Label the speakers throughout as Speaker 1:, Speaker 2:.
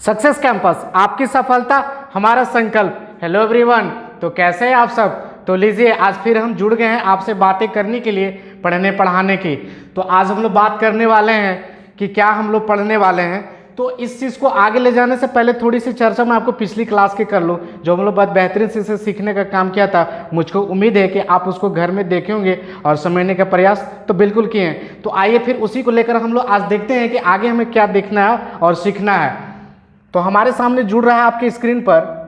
Speaker 1: Success campus, आपकी सफलता हमारा संकल्प। हेलो एवरीवन, तो कैसे हैं आप सब। तो लीजिए आज फिर हम जुड़ गए हैं आपसे बातें करने के लिए, पढ़ने पढ़ाने की। तो आज हम लोग बात करने वाले हैं कि क्या हम लोग पढ़ने वाले हैं। तो इस चीज़ को आगे ले जाने से पहले थोड़ी सी चर्चा मैं आपको पिछली क्लास की कर लूँ, जो हम लोग बहुत बेहतरीन से इसे सीखने का काम किया था। मुझको उम्मीद है कि आप उसको घर में देखे होंगे और समझने का प्रयास तो बिल्कुल किए हैं। तो आइए फिर उसी को लेकर हम लोग आज देखते हैं कि आगे हमें क्या देखना है और सीखना है। तो हमारे सामने जुड़ रहा है आपकी स्क्रीन पर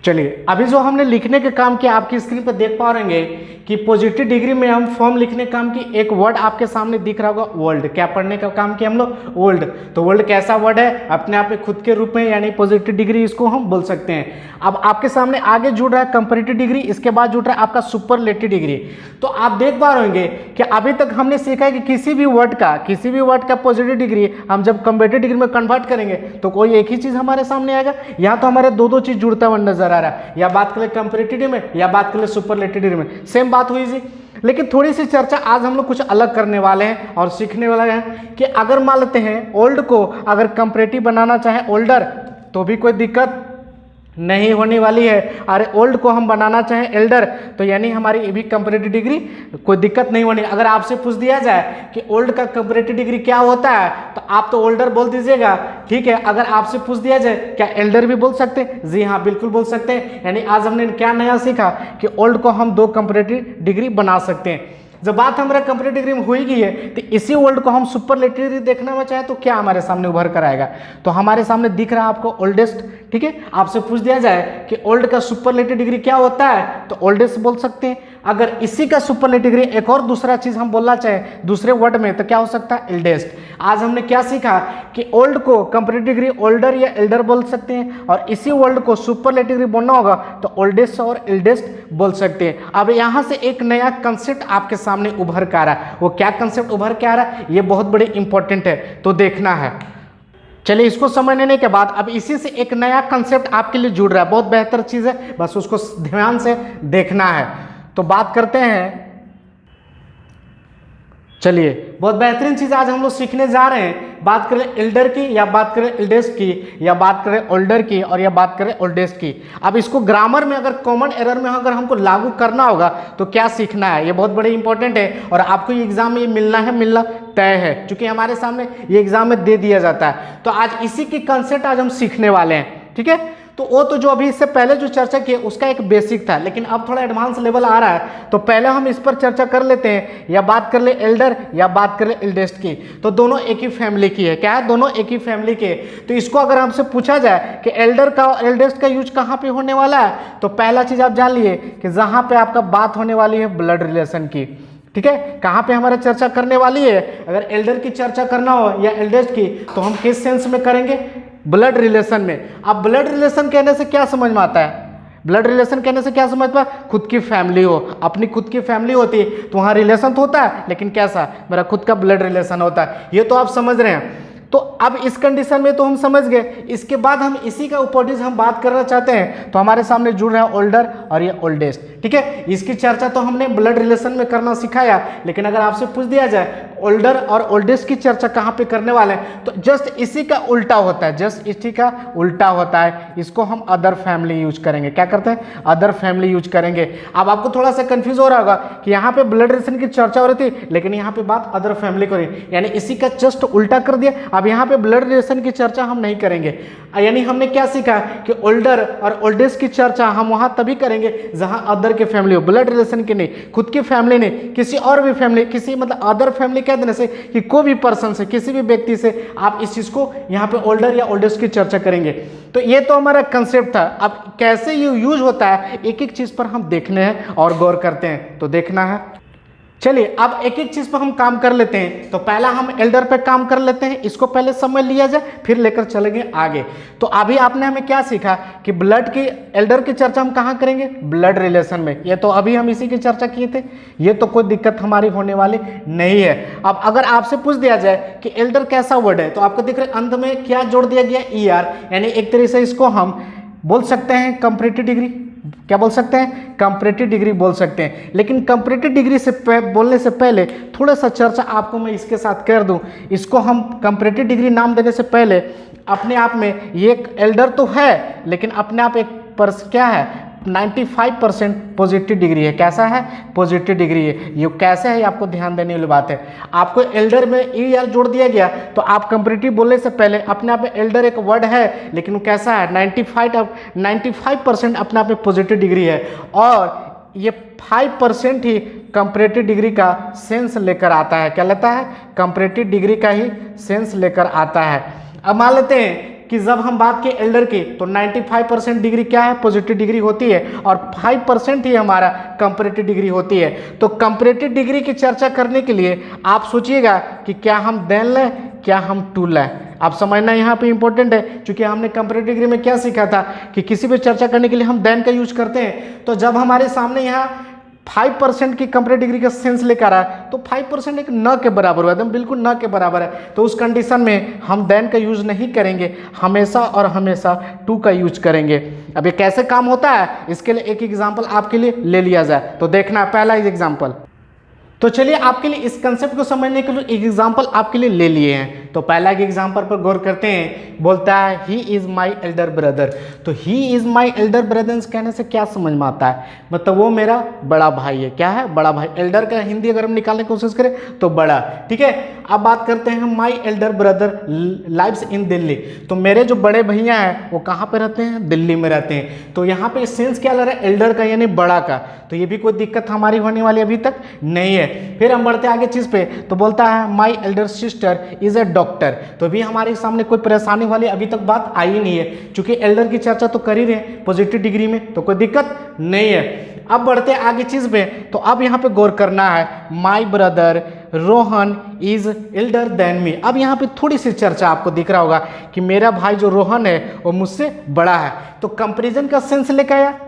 Speaker 1: चलिए अभी जो हमने लिखने के काम किया आपकी स्क्रीन पर देख पा रहेंगे कि पॉजिटिव डिग्री में हम फॉर्म लिखने का काम की एक वर्ड आपके सामने दिख रहा होगा वर्ल्ड। क्या पढ़ने का काम किया हम लोग वर्ल्ड। तो वर्ल्ड कैसा वर्ड है, अपने आप में खुद के रूप में, यानी पॉजिटिव डिग्री इसको हम बोल सकते हैं। अब आपके सामने आगे जुड़ रहा है कंपैरेटिव डिग्री, इसके बाद जुड़ रहा है आपका सुपरलेटिव डिग्री। तो आप देख पा रहे होंगे कि अभी तक हमने सीखा है कि किसी भी वर्ड का पॉजिटिव डिग्री हम जब कंपैरेटिव डिग्री में कन्वर्ट करेंगे तो कोई एक ही चीज हमारे सामने आएगा। यहाँ तो हमारे दो चीज जुड़ता हुआ नजर आ रहा है, या बात करें कंपैरेटिव डिग्री में या बात करें सुपरलेटिव डिग्री में, सेम बात हुई जी। लेकिन थोड़ी सी चर्चा आज हम लोग कुछ अलग करने वाले हैं और सीखने वाले हैं कि अगर मान लेते हैं ओल्ड को अगर कंपैरेटिव बनाना चाहे ओल्डर तो भी कोई दिक्कत नहीं होने वाली है। अरे ओल्ड को हम बनाना चाहें एल्डर तो यानी हमारी ये भी कंपैरेटिव डिग्री कोई दिक्कत नहीं होनी। अगर आपसे पूछ दिया जाए कि ओल्ड का कंपैरेटिव डिग्री क्या होता है तो आप तो ओल्डर बोल दीजिएगा, ठीक है। अगर आपसे पूछ दिया जाए क्या एल्डर भी बोल सकते हैं, जी हाँ बिल्कुल बोल सकते हैं। यानी आज हमने क्या नया सीखा कि ओल्ड को हम 2 कंपैरेटिव डिग्री बना सकते हैं। जब बात हमारा कंपैरेटिव डिग्री में हुई गई है तो इसी वर्ड को हम सुपरलेटिव डिग्री देखना में चाहे तो क्या हमारे सामने उभर कर आएगा। तो हमारे सामने दिख रहा है आपको ओल्डेस्ट, ठीक है। आपसे पूछ दिया जाए कि ओल्ड का सुपरलेटिव डिग्री क्या होता है तो ओल्डेस्ट बोल सकते हैं। अगर इसी का सुपरलेटिव डिग्री एक और दूसरा चीज हम बोलना चाहे दूसरे वर्ड में तो क्या हो सकता है एल्डेस्ट। आज हमने क्या सीखा कि ओल्ड को कंपैरेटिव डिग्री ओल्डर या एल्डर बोल सकते हैं और इसी वर्ड को सुपरलेटिव डिग्री बोलना होगा तो ओल्डेस्ट और एल्डेस्ट बोल सकते हैं। अब यहाँ से एक नया कंसेप्ट आपके सामने उभर कर आ रहा है। वो क्या कंसेप्ट उभर के आ रहा है ये बहुत बड़े इंपॉर्टेंट है, तो देखना है। चलिए इसको समझने के बाद अब इसी से एक नया कंसेप्ट आपके लिए जुड़ रहा है, बहुत बेहतर चीज है, बस उसको ध्यान से देखना है। तो बात करते हैं, चलिए बहुत बेहतरीन चीज आज हम लोग सीखने जा रहे हैं। बात करें एल्डर की या बात करें एल्डेस्ट की या बात करें ओल्डर की और या बात करें ओल्डेस्ट की। अब इसको ग्रामर में अगर कॉमन एरर में अगर हमको लागू करना होगा तो क्या सीखना है, ये बहुत बड़े इंपॉर्टेंट है और आपको ये एग्जाम में ये मिलना तय है, क्योंकि हमारे सामने ये एग्जाम में दे दिया जाता है। तो आज इसी की कंसेप्ट आज हम सीखने वाले हैं, ठीक है। तो वो तो जो अभी इससे पहले जो चर्चा की उसका एक बेसिक था, लेकिन अब थोड़ा एडवांस लेवल आ रहा है तो पहले हम इस पर चर्चा कर लेते हैं। या बात कर ले एल्डर या बात कर ले एल्डेस्ट की, तो दोनों एक ही फैमिली की है। क्या है, दोनों एक ही फैमिली के। तो इसको अगर हमसे पूछा जाए कि एल्डर का और एल्डेस्ट का यूज कहाँ पे होने वाला है तो पहला चीज आप जान लिए कि जहां पे आपका बात होने वाली है ब्लड रिलेशन की, ठीक है। कहां पे हमारा चर्चा करने वाली है, अगर एल्डर की चर्चा करना हो या एल्डेस्ट की तो हम किस सेंस में करेंगे, ब्लड रिलेशन में। अब ब्लड रिलेशन कहने से क्या समझ में आता है, ब्लड रिलेशन कहने से क्या समझ में, खुद की फैमिली हो, अपनी खुद की फैमिली होती है तो वहां रिलेशन तो होता है, लेकिन कैसा, मेरा खुद का ब्लड रिलेशन होता है। ये तो आप समझ रहे हैं। तो अब इस कंडीशन में तो हम समझ गए। इसके बाद हम इसी का अपोजिट हम बात करना चाहते हैं तो हमारे सामने जुड़ रहा है ओल्डर और ये ओल्डेस्ट, ठीक है। इसकी चर्चा तो हमने ब्लड रिलेशन में करना सिखाया, लेकिन अगर आपसे पूछ दिया जाए ओल्डर और ओल्डेस्ट की चर्चा कहाँ पे करने वाले हैं तो जस्ट इसी का उल्टा होता है, जस्ट इसी का उल्टा होता है। इसको हम अदर फैमिली यूज करेंगे। क्या करते हैं, अदर फैमिली यूज करेंगे। अब आपको थोड़ा सा कंफ्यूज हो रहा होगा कि यहाँ पे ब्लड रिलेशन की चर्चा हो रही थी लेकिन यहाँ पे बात अदर फैमिली को रही, यानी इसी का जस्ट उल्टा कर दिया। अब यहाँ पे ब्लड रिलेशन की चर्चा हम नहीं करेंगे। यानी हमने क्या सीखा कि ओल्डर और ओल्डेस्ट की चर्चा हम वहां तभी करेंगे जहां अदर के फैमिली हो, ब्लड रिलेशन की नहीं, खुद की फैमिली नहीं, किसी और भी फैमिली, किसी मतलब अदर फैमिली कह देने से कि कोई भी पर्सन से, किसी भी व्यक्ति से आप इस चीज को यहाँ पे ओल्डर या ओल्डेस्ट की चर्चा करेंगे। तो ये तो हमारा कंसेप्ट था। अब कैसे ये यूज होता है एक एक चीज पर हम देखने हैं और गौर करते हैं, तो देखना है। चलिए अब एक एक चीज पर हम काम कर लेते हैं। तो पहला हम एल्डर पे काम कर लेते हैं, इसको पहले समझ लिया जाए फिर लेकर चलेंगे आगे। तो अभी आपने हमें क्या सीखा कि ब्लड की एल्डर की चर्चा हम कहाँ करेंगे, ब्लड रिलेशन में। ये तो अभी हम इसी की चर्चा किए थे, ये तो कोई दिक्कत हमारी होने वाली नहीं है। अब अगर आपसे पूछ दिया जाए कि एल्डर कैसा वर्ड है, तो आपको दिख रहा है अंत में क्या जोड़ दिया गया, ER, यानी एक तरह से इसको हम बोल सकते हैं कंपैरेटिव डिग्री। क्या बोल सकते हैं, कंपैरेटिव डिग्री बोल सकते हैं। लेकिन कंपैरेटिव डिग्री से बोलने से पहले थोड़ा सा चर्चा आपको मैं इसके साथ कर दूं। इसको हम कंपैरेटिव डिग्री नाम देने से पहले अपने आप में ये एक एल्डर तो है, लेकिन अपने आप एक क्या है, 95% पॉजिटिव डिग्री है। कैसा है, पॉजिटिव डिग्री है। ये कैसे है, ये आपको ध्यान देने वाली बात है। आपको एल्डर में ER जोड़ दिया गया तो आप कंपैरेटिव बोलने से पहले अपने आप में एल्डर एक वर्ड है, लेकिन वो कैसा है, 95% अपने आप में पॉजिटिव डिग्री है। और ये 5% ही कंपैरेटिव डिग्री का सेंस लेकर आता है। क्या लेता है, कंपैरेटिव डिग्री का ही सेंस लेकर आता है। अब मान लेते हैं कि जब हम बात की एल्डर की तो 95% डिग्री क्या है, पॉजिटिव डिग्री होती है, और 5% ही हमारा कंपैरेटिव डिग्री होती है। तो कंपैरेटिव डिग्री की चर्चा करने के लिए आप सोचिएगा कि क्या हम देन लें, क्या हम टू लें। आप समझना यहाँ पे इंपॉर्टेंट है, क्योंकि हमने कंपैरेटिव डिग्री में क्या सीखा था कि किसी भी चर्चा करने के लिए हम देन का यूज करते हैं। तो जब हमारे सामने यहाँ 5% की कंपैरेटिव डिग्री का सेंस लेकर आया तो 5% एक न के बराबर हुआ, एकदम बिल्कुल न के बराबर है। तो उस कंडीशन में हम देन का यूज नहीं करेंगे, हमेशा और हमेशा टू का यूज करेंगे। अब ये कैसे काम होता है, इसके लिए एक एग्जांपल आपके लिए ले लिया जाए। तो देखना पहला एग्जांपल। तो चलिए आपके लिए इस कंसेप्ट को समझने के लिए एक एग्जांपल आपके लिए ले लिए हैं। तो पहला एग्जांपल पर गौर करते हैं। बोलता है he is my elder brother. तो he is my elder brother कहने से क्या समझ में आता है, मतलब वो मेरा बड़ा भाई है। क्या है, बड़ा भाई। एल्डर का हिंदी अगर हम निकालने की कोशिश करें तो बड़ा, ठीक है। अब बात करते हैं माई elder brother lives in Delhi. तो मेरे जो बड़े भैया हैं वो कहाँ पे रहते हैं, दिल्ली में रहते हैं। तो यहाँ पे सेंस क्या लग रहा है, एल्डर का यानी बड़ा का। तो ये भी कोई दिक्कत हमारी होने वाली अभी तक नहीं है। फिर हम बढ़ते आगे चीज पे। तो बोलता है my elder sister is a doctor. तो भी हमारे सामने कोई परेशानी वाली अभी तक बात आई नहीं है, क्योंकि एल्डर की चर्चा तो कर ही रहे हैं पॉजिटिव डिग्री में, तो कोई दिक्कत नहीं है। अब बढ़ते आगे चीज पे। तो अब यहाँ पे गौर करना है, माई brother Rohan is Elder than me. अब यहाँ पे थोड़ी सी चर्चा आपको दिख रहा होगा कि मेरा भाई जो रोहन है वो मुझसे बड़ा है। तो कंपैरिजन का सेंस लेकर आया,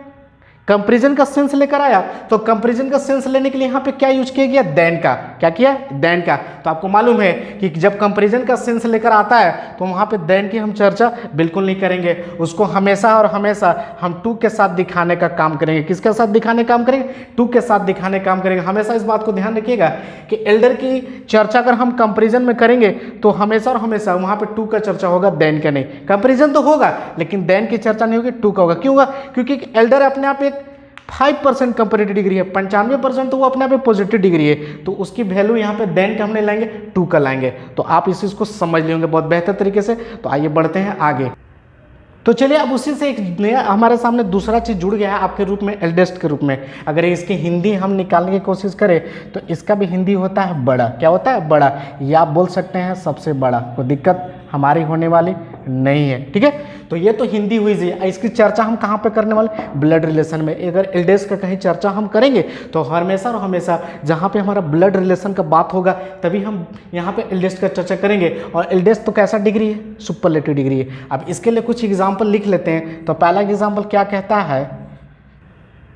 Speaker 1: कंपैरिजन का सेंस लेकर आया। तो कंपैरिजन का सेंस लेने के लिए यहाँ पे क्या यूज किया गया, देन का। क्या किया, देन का। तो आपको मालूम है कि जब कंपैरिजन का सेंस लेकर आता है तो वहाँ पे देन की हम चर्चा बिल्कुल नहीं करेंगे। उसको हमेशा और हमेशा हम टू के साथ दिखाने का काम करेंगे। किसके साथ दिखाने का काम करेंगे, टू के साथ दिखाने का काम करेंगे। हमेशा इस बात को ध्यान रखिएगा कि एल्डर की चर्चा अगर हम कंपैरिजन में करेंगे तो हमेशा और हमेशा वहाँ पे टू का चर्चा होगा, देन का नहीं। कंपैरिजन तो होगा लेकिन देन की चर्चा नहीं होगी, टू का होगा। क्यों होगा, क्योंकि एल्डर अपने आप एक 5% कंपैरेटिव डिग्री है, 95% तो वो अपने आप में पॉजिटिव डिग्री है। तो उसकी वैल्यू यहाँ पे देन का हमने लाएंगे, टू का लाएंगे। तो आप इस चीज़ को समझ लेंगे बहुत बेहतर तरीके से। तो आइए बढ़ते हैं आगे। तो चलिए अब उसी से एक नया हमारे सामने दूसरा चीज़ जुड़ गया है आपके रूप में, एल्डेस्ट के रूप में। अगर इसकी हिंदी हम निकालने की कोशिश करें तो इसका भी हिंदी होता है बड़ा। क्या होता है, बड़ा। या आप बोल सकते हैं सबसे बड़ा। कोई दिक्कत हमारी होने वाली नहीं है, ठीक है। तो ये तो हिंदी हुई जी। इसकी चर्चा हम कहाँ पे करने वाले, ब्लड रिलेशन में। अगर एल्डेस्ट का कहीं चर्चा हम करेंगे तो हमेशा और हमेशा जहाँ पे हमारा ब्लड रिलेशन का बात होगा तभी हम यहाँ पे एल्डेस्ट का चर्चा करेंगे। और एल्डेस्ट तो कैसा डिग्री है, सुपरलेटिव डिग्री है। अब इसके लिए कुछ एग्जाम्पल लिख लेते हैं। तो पहला एग्जाम्पल क्या कहता है,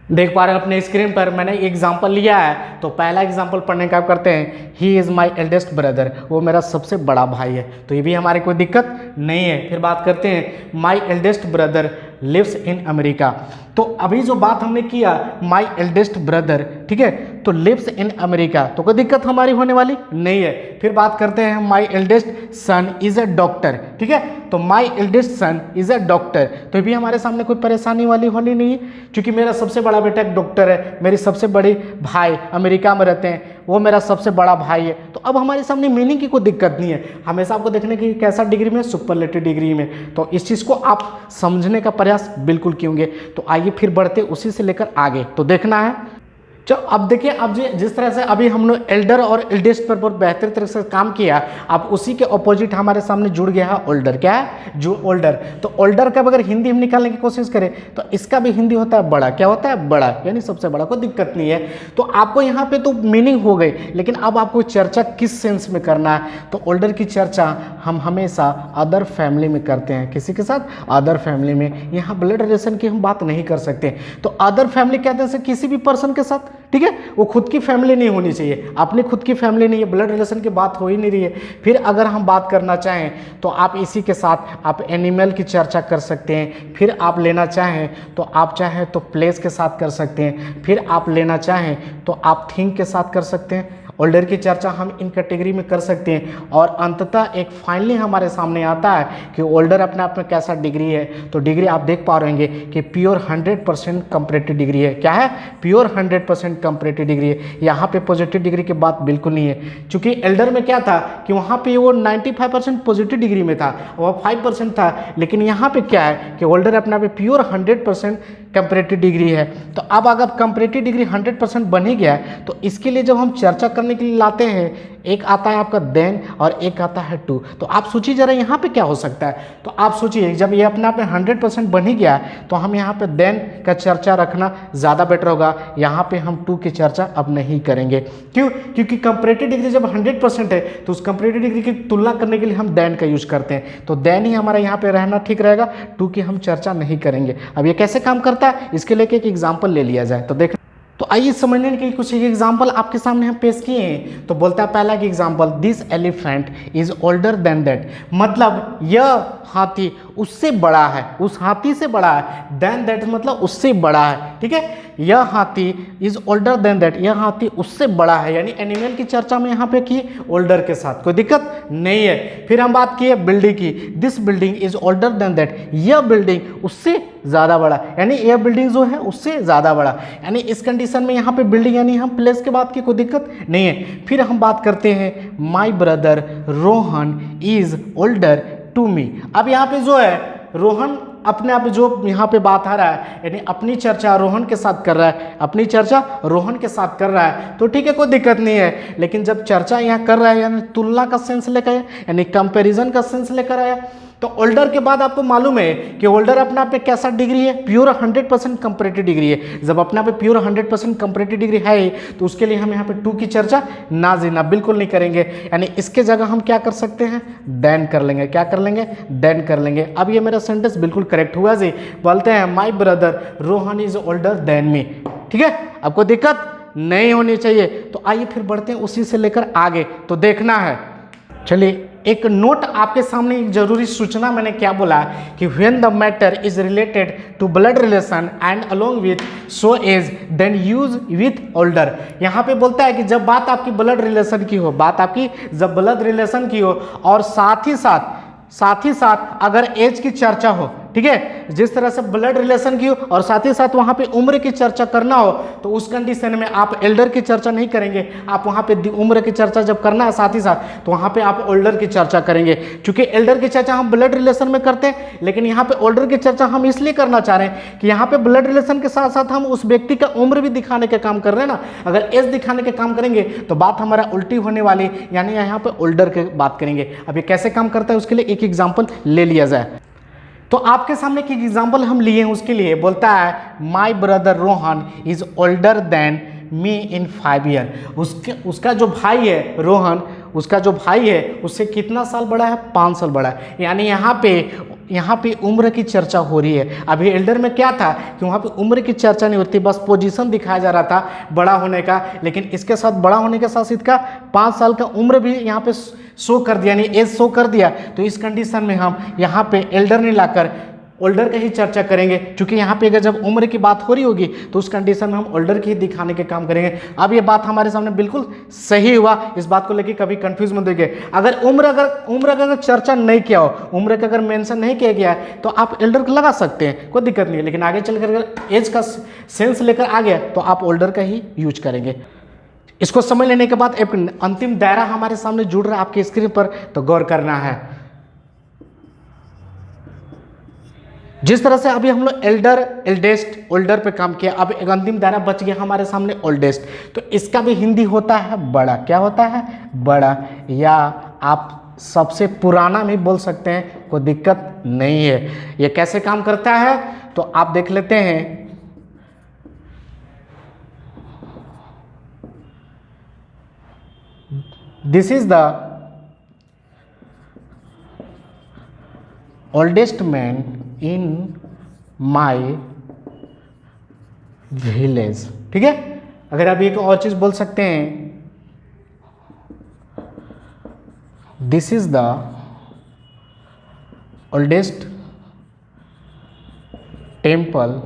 Speaker 1: देख पा रहे हैं अपने स्क्रीन पर, मैंने एग्जाम्पल लिया है। तो पहला एग्जाम्पल पढ़ने का करते हैं, he is my eldest brother. वो मेरा सबसे बड़ा भाई है। तो ये भी हमारे कोई दिक्कत नहीं है। फिर बात करते हैं, my eldest brother lives in America. तो अभी जो बात हमने किया माई एल्डेस्ट ब्रदर, ठीक है, तो लिव्स इन अमेरिका, तो कोई दिक्कत हमारी होने वाली नहीं है। फिर बात करते हैं, my eldest son is a doctor, ठीक है। तो my eldest son is a doctor, तो भी हमारे सामने कोई परेशानी वाली होनी नहीं है, क्योंकि मेरा सबसे बड़ा बेटा एक डॉक्टर है। मेरी सबसे बड़ी भाई अमेरिका में रहते हैं, वो मेरा सबसे बड़ा भाई है। तो अब हमारे सामने मीनिंग की कोई दिक्कत नहीं है। हमेशा आपको देखने की कैसा डिग्री में, सुपरलेटिव डिग्री में। तो इस चीज़ को आप समझने का प्रयास बिल्कुल कीजिए। तो आइए फिर बढ़ते उसी से लेकर आगे। तो देखना है, चलो अब देखिए, अब जिस तरह से अभी हम लोग एल्डर और एल्डेस्ट पर बहुत बेहतर तरह से काम किया, अब उसी के ऑपोजिट हमारे सामने जुड़ गया है ओल्डर। क्या है? जो ओल्डर। तो ओल्डर का अगर हिंदी हम निकालने की कोशिश करें तो इसका भी हिंदी होता है बड़ा। क्या होता है? बड़ा, यानी सबसे बड़ा। कोई दिक्कत नहीं है। तो आपको यहाँ पे तो मीनिंग हो गई, लेकिन अब आपको चर्चा किस सेंस में करना है? तो ओल्डर की चर्चा हम हमेशा अदर फैमिली में करते हैं। किसी के साथ? अदर फैमिली में। यहाँ ब्लड रिलेशन की हम बात नहीं कर सकते। तो अदर फैमिली कहते हैं किसी भी पर्सन के साथ, ठीक है? वो खुद की फैमिली नहीं होनी चाहिए, अपनी खुद की फैमिली नहीं है, ब्लड रिलेशन की बात हो ही नहीं रही है। फिर अगर हम बात करना चाहें तो आप इसी के साथ आप एनिमल की चर्चा कर सकते हैं। फिर आप लेना चाहें तो आप चाहें तो प्लेस के साथ कर सकते हैं। फिर आप लेना चाहें तो आप थिंग के साथ कर सकते हैं। ओल्डर की चर्चा हम इन कैटेगरी में कर सकते हैं। और अंततः एक फाइनली हमारे सामने आता है कि ओल्डर अपने आप में कैसा डिग्री है। तो डिग्री आप देख पा रहे होंगे कि प्योर 100% कंपैरेटिव डिग्री है। क्या है? प्योर 100% कंपैरेटिव डिग्री है। यहाँ पे पॉजिटिव डिग्री की बात बिल्कुल नहीं है, क्योंकि एल्डर में क्या था कि वहाँ पे वो 95% पॉजिटिव डिग्री में था, वह 5% था। लेकिन यहाँ पे क्या है कि ओल्डर अपने आप में प्योर 100% कंपैरेटिव डिग्री है। तो अब अगर कंपैरेटिव डिग्री 100% बन ही गया तो इसके लिए जब हम चर्चा करने के लिए लाते हैं, एक आता है आपका देन और एक आता है टू। तो आप सोचिए जरा यहाँ पे क्या हो सकता है। तो आप सोचिए जब ये अपने आप में 100% बन ही गया तो हम यहाँ पे देन का चर्चा रखना ज़्यादा बेटर होगा। यहाँ पे हम टू की चर्चा अब नहीं करेंगे। क्यों? क्योंकि कंपैरेटिव डिग्री जब 100% है तो उस कंपैरेटिव डिग्री की तुलना करने के लिए हम देन का यूज करते हैं। तो देन ही हमारा यहाँ पे रहना ठीक रहेगा, टू की हम चर्चा नहीं करेंगे। अब ये कैसे काम करता है इसके लिए एक एग्जाम्पल ले लिया जाए तो देख। तो आइए समझने के लिए कुछ एग्जाम्पल आपके सामने हम पेश किए हैं। तो बोलता है पहला कि example, this elephant is older than that. मतलब यह हाथी उससे बड़ा है, उस हाथी से बड़ा है। देन दैट मतलब उससे बड़ा है, ठीक है? यह हाथी इज ओल्डर देन दैट, यह हाथी उससे बड़ा है। यानी एनिमल की चर्चा में यहाँ पे की ओल्डर के साथ, कोई दिक्कत नहीं है। फिर हम बात किए बिल्डिंग की, this building is older than that, यह बिल्डिंग उससे ज़्यादा बड़ा, यानी यह बिल्डिंग जो है उससे ज़्यादा बड़ा। यानी इस कंडीशन में यहाँ पे बिल्डिंग यानी हम प्लेस की बात की, कोई दिक्कत नहीं है। फिर हम बात करते हैं my brother Rohan is older to me. अब यहाँ पे जो है रोहन अपने आप जो यहाँ पे बात आ रहा है, यानी अपनी चर्चा रोहन के साथ कर रहा है, अपनी चर्चा रोहन के साथ कर रहा है, तो ठीक है, कोई दिक्कत नहीं है। लेकिन जब चर्चा यहाँ कर रहा है यानी तुलना का सेंस लेकर आया, यानी कंपैरिजन का सेंस लेकर आया, तो ओल्डर के बाद आपको मालूम है कि ओल्डर अपने आप में कैसा डिग्री है? प्योर 100% कंपैरेटिव डिग्री है। जब अपने आप में प्योर 100% कंपैरेटिव डिग्री है तो उसके लिए हम यहाँ पे टू की चर्चा ना जीना बिल्कुल नहीं करेंगे। यानी इसके जगह हम क्या कर सकते हैं? देन कर लेंगे। क्या कर लेंगे? देन कर लेंगे। अब ये मेरा सेंटेंस बिल्कुल करेक्ट हुआ जी। बोलते हैं my brother Rohan is older than me, ठीक है? आपको दिक्कत नहीं होनी चाहिए। तो आइए फिर बढ़ते हैं उसी से लेकर आगे, तो देखना है। चलिए एक नोट आपके सामने, एक जरूरी सूचना मैंने क्या बोला कि when the matter is related to blood relation and along with so as then use with older. यहाँ पे बोलता है कि जब बात आपकी ब्लड रिलेशन की हो, बात आपकी जब ब्लड रिलेशन की हो और साथ ही साथ अगर एज की चर्चा हो, ठीक है, जिस तरह से ब्लड रिलेशन की हो और साथ ही साथ वहाँ पे उम्र की चर्चा करना हो, तो उस कंडीशन में आप एल्डर की चर्चा नहीं करेंगे। आप वहाँ पे उम्र की चर्चा जब करना है साथ ही साथ, तो वहाँ पे आप ओल्डर की चर्चा करेंगे। क्योंकि एल्डर की चर्चा हम ब्लड रिलेशन में करते हैं, लेकिन यहाँ पे ओल्डर की चर्चा हम इसलिए करना चाह रहे हैं कि यहाँ पे ब्लड रिलेशन के साथ साथ हम उस व्यक्ति का उम्र भी दिखाने का काम कर रहे हैं ना। अगर एज दिखाने के काम करेंगे तो बात हमारा उल्टी होने वाली, यानी यहाँ पे ओल्डर की बात करेंगे। अब ये कैसे काम करता है उसके लिए एक एग्जाम्पल ले लिया जाए। तो आपके सामने एक एग्जाम्पल हम लिए हैं, उसके लिए बोलता है माई brother Rohan is older than me in 5 year. उसका जो भाई है रोहन, उसका जो भाई है उससे कितना साल बड़ा है? 5 साल बड़ा है। यानी यहाँ पे उम्र की चर्चा हो रही है। अभी एल्डर में क्या था कि वहाँ पे उम्र की चर्चा नहीं होती, बस पोजीशन दिखाया जा रहा था बड़ा होने का। लेकिन इसके साथ बड़ा होने के साथ इसका 5 साल का उम्र भी यहाँ पे शो कर दिया, यानी एज शो कर दिया। तो इस कंडीशन में हम यहाँ पे एल्डर नहीं लाकर ओल्डर का ही चर्चा करेंगे। क्योंकि यहाँ पे अगर जब उम्र की बात हो रही होगी तो उस कंडीशन में हम ओल्डर की ही दिखाने के काम करेंगे। अब ये बात हमारे सामने बिल्कुल सही हुआ, इस बात को लेके कभी कंफ्यूज मत होइए। अगर उम्र का अगर चर्चा नहीं किया हो, उम्र का अगर मेंशन नहीं किया गया है, तो आप एल्डर को लगा सकते हैं, कोई दिक्कत नहीं है। लेकिन आगे चलकर अगर एज का सेंस लेकर आ गया तो आप ओल्डर का ही यूज करेंगे। इसको समझ लेने के बाद एक अंतिम दायरा हमारे सामने जुड़ रहा है आपकी स्क्रीन पर, तो गौर करना है। जिस तरह से अभी हम लोग एल्डर, एल्डेस्ट, ओल्डर पे काम किया, अब एक अंतिम दायरा बच गया हमारे सामने ओल्डेस्ट। तो इसका भी हिंदी होता है बड़ा। क्या होता है? बड़ा, या आप सबसे पुराना भी बोल सकते हैं, कोई दिक्कत नहीं है। ये कैसे काम करता है तो आप देख लेते हैं। This is the oldest man in my village. ठीक है, अगर आप एक और चीज बोल सकते हैं, this is the oldest temple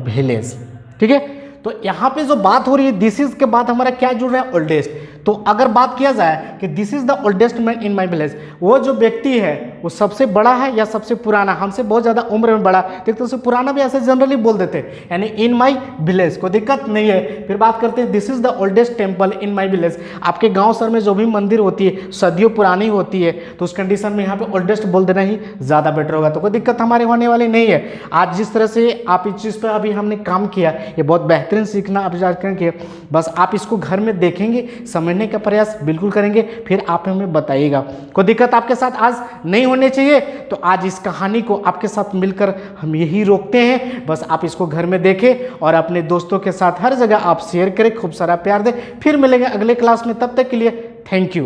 Speaker 1: village. ठीक है, तो यहां पे जो बात हो रही है दिस इज के बाद हमारा क्या जुड़ रहा है? ओल्डेस्ट। तो अगर बात किया जाए कि this is the oldest man in my village, वो जो व्यक्ति है वो सबसे बड़ा है या सबसे पुराना? हमसे बहुत ज़्यादा उम्र में बड़ा, देखते उसे पुराना भी ऐसे जनरली बोल देते हैं, यानी इन माई विलेज, कोई दिक्कत नहीं है। फिर बात करते हैं this is the oldest temple in my village. आपके गांव शहर में जो भी मंदिर होती है सदियों पुरानी होती है, तो उस कंडीशन में यहाँ पे ओल्डेस्ट बोल देना ही ज़्यादा बेटर होगा, तो कोई दिक्कत हमारे होने वाली नहीं है। आज जिस तरह से आप इस चीज़ पर अभी हमने काम किया, ये बहुत बेहतरीन सीखना आप करके, बस आप इसको घर में देखेंगे, समझने का प्रयास बिल्कुल करेंगे, फिर आप हमें बताइएगा। कोई दिक्कत आपके साथ आज नहीं होनी चाहिए। तो आज इस कहानी को आपके साथ मिलकर हम यही रोकते हैं। बस आप इसको घर में देखें और अपने दोस्तों के साथ हर जगह आप शेयर करें, खूब सारा प्यार दें। फिर मिलेंगे अगले क्लास में, तब तक के लिए थैंक यू।